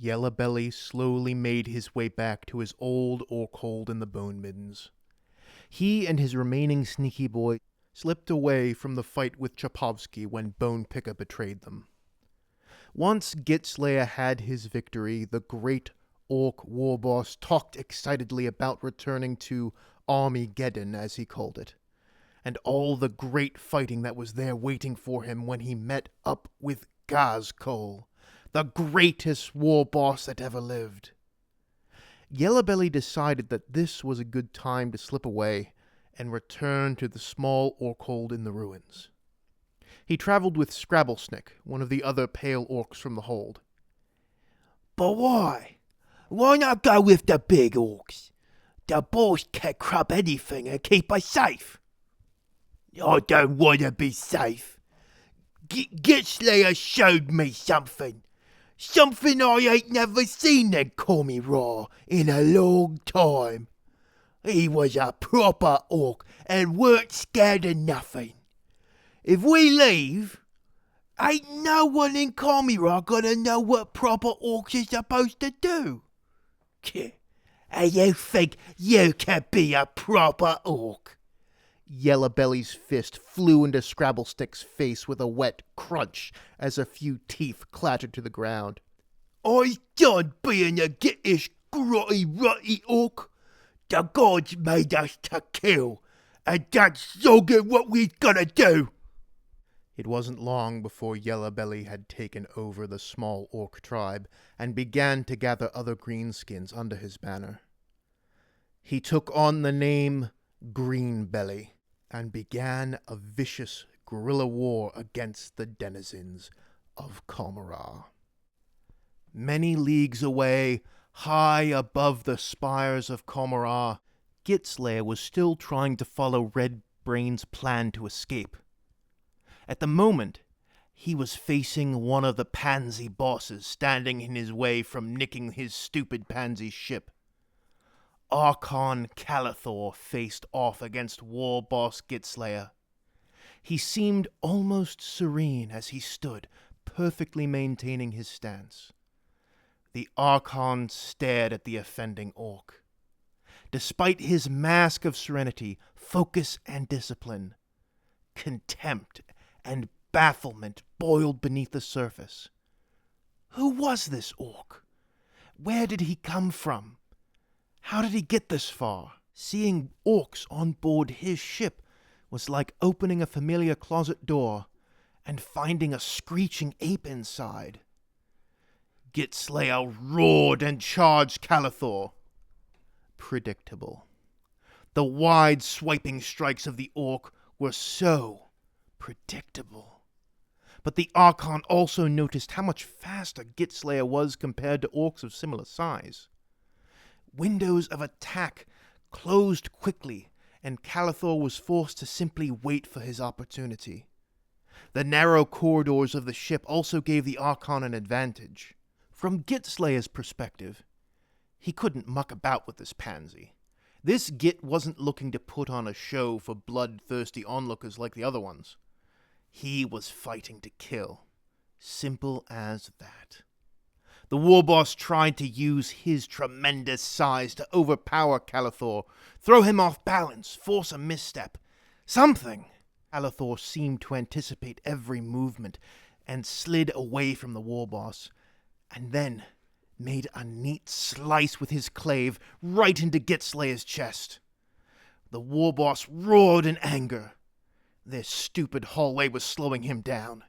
Yellowbelly slowly made his way back to his old orc hold in the Bone Middens. He and his remaining sneaky boy slipped away from the fight with Chapovsky when Bone Picker betrayed them. Once Gitslaya had his victory, the great orc war boss talked excitedly about returning to Armageddon, as he called it, and all the great fighting that was there waiting for him when he met up with Gazkol, the greatest war boss that ever lived. Yellowbelly decided that this was a good time to slip away and return to the small orc hold in the ruins. He traveled with Scrabblesnick, one of the other pale orcs from the hold. But why? Why not go with the big orcs? The boss can crop anything and keep us safe. I don't want to be safe. Gitslaya showed me something. Something I ain't never seen in Commorragh in a long time. He was a proper orc and weren't scared of nothing. If we leave, ain't no one in Commorragh gonna know what proper orcs are supposed to do. And you think you can be a proper orc? Yellowbelly's fist flew into Scrabblestick's face with a wet crunch as a few teeth clattered to the ground. I done being a gittish, grotty, rutty orc. The gods made us to kill, and that's soggin' what we gonna do. It wasn't long before Yellowbelly had taken over the small orc tribe and began to gather other greenskins under his banner. He took on the name Greenbelly and began a vicious guerrilla war against the denizens of Commorragh. Many leagues away, high above the spires of Commorragh, Gitslaya was still trying to follow Redbrain's plan to escape. At the moment, he was facing one of the pansy bosses standing in his way from nicking his stupid pansy ship. Archon Calathor faced off against war boss Gitslaya. He seemed almost serene as he stood, perfectly maintaining his stance. The Archon stared at the offending orc. Despite his mask of serenity, focus and discipline, contempt and bafflement boiled beneath the surface. Who was this orc? Where did he come from? How did he get this far? Seeing orcs on board his ship was like opening a familiar closet door and finding a screeching ape inside. Gitslaya roared and charged Calathor. Predictable. The wide swiping strikes of the orc were so predictable. But the Archon also noticed how much faster Gitslaya was compared to orcs of similar size. Windows of attack closed quickly, and Calathor was forced to simply wait for his opportunity. The narrow corridors of the ship also gave the Archon an advantage. From Gitslaya's perspective, he couldn't muck about with this pansy. This Git wasn't looking to put on a show for bloodthirsty onlookers like the other ones. He was fighting to kill. Simple as that. The war boss tried to use his tremendous size to overpower Calathor, throw him off balance, force a misstep. Something. Calathor seemed to anticipate every movement and slid away from the war boss, and then made a neat slice with his clave right into Gitslaya's chest. The war boss roared in anger. This stupid hallway was slowing him down.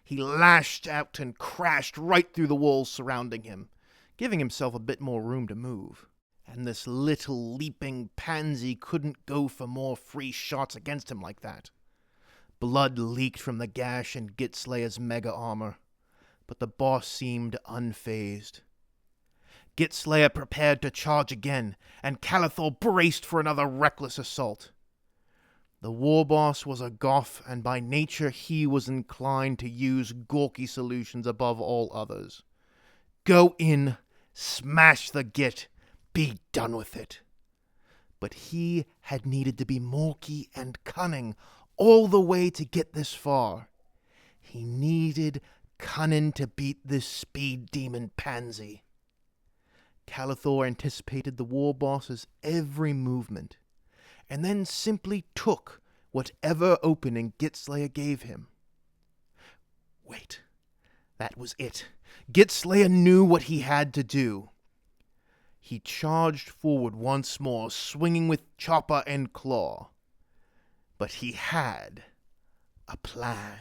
He lashed out and crashed right through the walls surrounding him, giving himself a bit more room to move. And this little leaping pansy couldn't go for more free shots against him like that. Blood leaked from the gash in Gitslaya's mega armor, but the boss seemed unfazed. Gitslaya prepared to charge again, and Calathor braced for another reckless assault. The war boss was a Goth, and by nature he was inclined to use gawky solutions above all others. Go in, smash the Git, be done with it. But he had needed to be murky and cunning all the way to get this far. He needed cunning to beat this speed demon pansy. Calathor anticipated the war boss's every movement, and then simply took whatever opening Gitslaya gave him. Wait, that was it. Gitslaya knew what he had to do. He charged forward once more, swinging with chopper and claw. But he had a plan.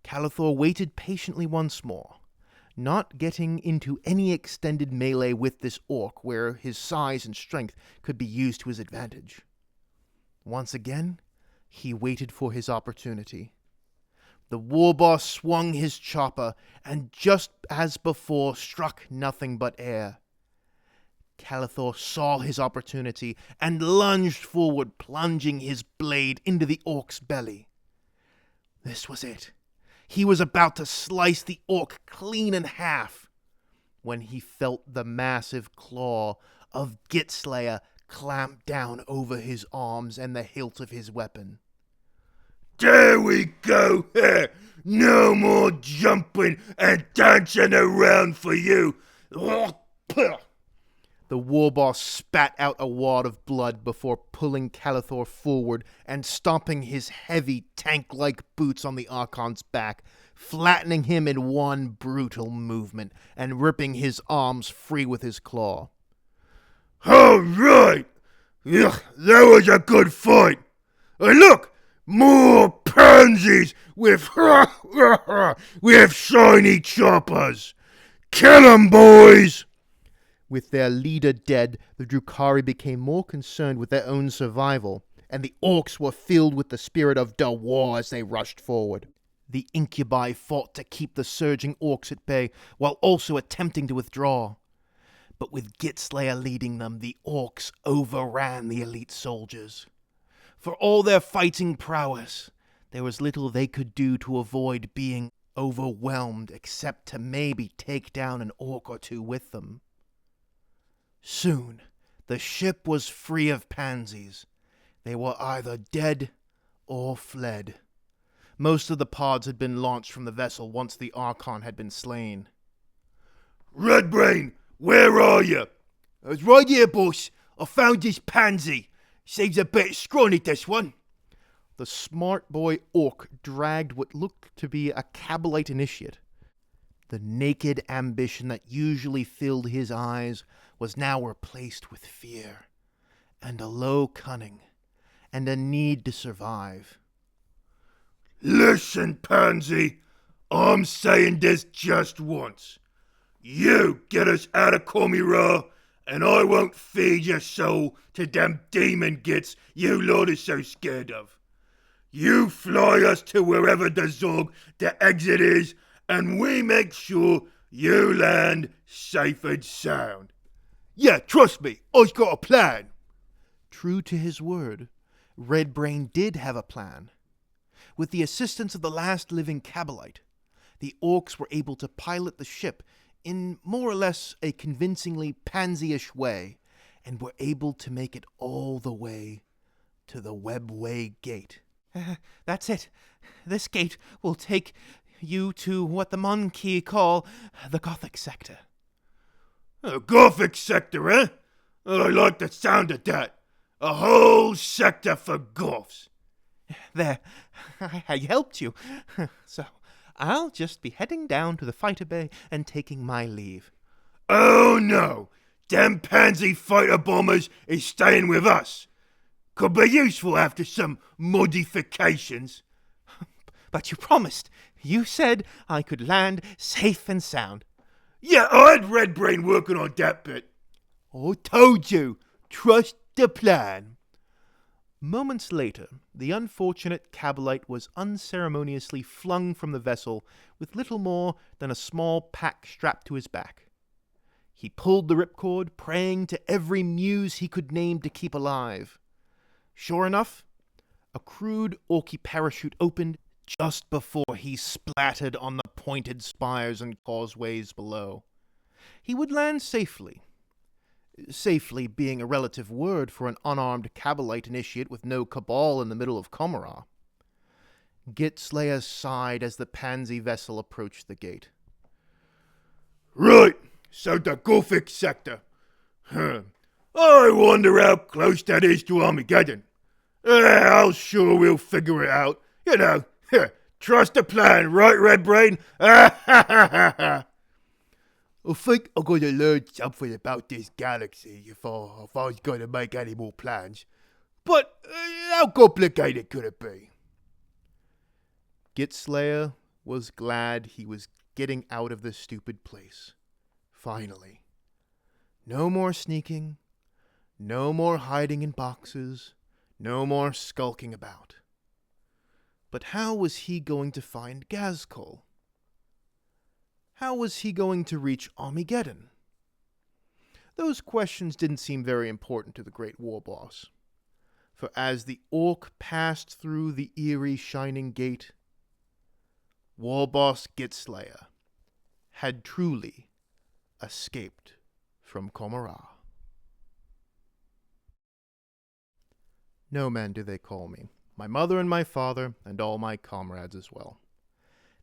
Calathor waited patiently once more, not getting into any extended melee with this orc where his size and strength could be used to his advantage. Once again, he waited for his opportunity. The warboss swung his chopper, and just as before struck nothing but air. Calathor saw his opportunity and lunged forward, plunging his blade into the orc's belly. This was it. He was about to slice the orc clean in half when he felt the massive claw of Gitslaya clamp down over his arms and the hilt of his weapon. There we go! No more jumping and dancing around for you! The warboss spat out a wad of blood before pulling Calathor forward and stomping his heavy tank-like boots on the Archon's back, flattening him in one brutal movement and ripping his arms free with his claw. All right! That was a good fight! And look! More pansies with shiny choppers! Kill 'em, boys! With their leader dead, the Drukhari became more concerned with their own survival, and the orcs were filled with the spirit of the war as they rushed forward. The incubi fought to keep the surging orcs at bay, while also attempting to withdraw. But with Gitslaya leading them, the orcs overran the elite soldiers. For all their fighting prowess, there was little they could do to avoid being overwhelmed, except to maybe take down an orc or two with them. Soon, the ship was free of pansies. They were either dead or fled. Most of the pods had been launched from the vessel once the Archon had been slain. Redbrain, where are you? I was right here, boss. I found this pansy. Seems a bit scrawny, this one. The smart boy orc dragged what looked to be a Cabalite initiate. The naked ambition that usually filled his eyes was now replaced with fear, and a low cunning, and a need to survive. Listen, pansy, I'm saying this just once. You get us out of Commorragh, and I won't feed your soul to them demon gits you lot is so scared of. You fly us to wherever the Zorg the exit is, and we make sure you land safe and sound. Yeah, trust me, I've got a plan. True to his word, Redbrain did have a plan. With the assistance of the last living Cabalite, the orcs were able to pilot the ship in more or less a convincingly pansy-ish way, and were able to make it all the way to the Webway Gate. That's it. This gate will take you to what the Monkey call the Gothic sector. A Gothic sector, eh? I like the sound of that. A whole sector for Goths. There, I helped you. So, I'll just be heading down to the fighter bay and taking my leave. Oh no! Them pansy fighter bombers is staying with us. Could be useful after some modifications. But you promised. You said I could land safe and sound. Yeah, I had Redbrain working on that bit. I told you, trust the plan. Moments later, the unfortunate Cabalite was unceremoniously flung from the vessel with little more than a small pack strapped to his back. He pulled the ripcord, praying to every muse he could name to keep alive. Sure enough, a crude orky parachute opened just before he splattered on the pointed spires and causeways below. He would land safely. Safely being a relative word for an unarmed Cabalite initiate with no cabal in the middle of Commorragh. Gitslaya sighed as the pansy vessel approached the gate. Right, So the Gothic sector. I wonder how close that is to Armageddon. I'm sure we'll figure it out. You know, trust the plan, right, Red Brain? I think I'm going to learn something about this galaxy if I was going to make any more plans. But how complicated could it be? Gitslaya was glad he was getting out of this stupid place. Finally. No more sneaking. No more hiding in boxes. No more skulking about. But how was he going to find Gazkul? How was he going to reach Armageddon? Those questions didn't seem very important to the great war boss. For as the orc passed through the eerie shining gate, war boss Gitslaya had truly escaped from Commorragh. No man do they call me, my mother and my father, and all my comrades as well.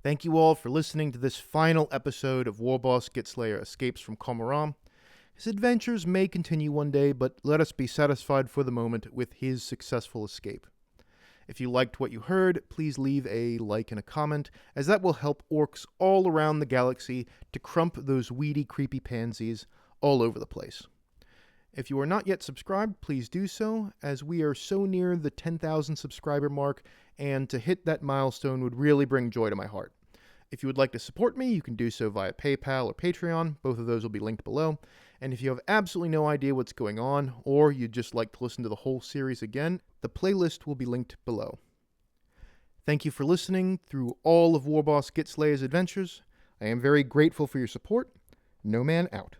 Thank you all for listening to this final episode of War Boss Gitslaya Escapes from Commorragh. His adventures may continue one day, but let us be satisfied for the moment with his successful escape. If you liked what you heard, please leave a like and a comment, as that will help orcs all around the galaxy to crump those weedy, creepy pansies all over the place. If you are not yet subscribed, please do so, as we are so near the 10,000 subscriber mark, and to hit that milestone would really bring joy to my heart. If you would like to support me, you can do so via PayPal or Patreon. Both of those will be linked below. And if you have absolutely no idea what's going on, or you'd just like to listen to the whole series again, the playlist will be linked below. Thank you for listening through all of War Boss Gitslaya's adventures. I am very grateful for your support. No Man out.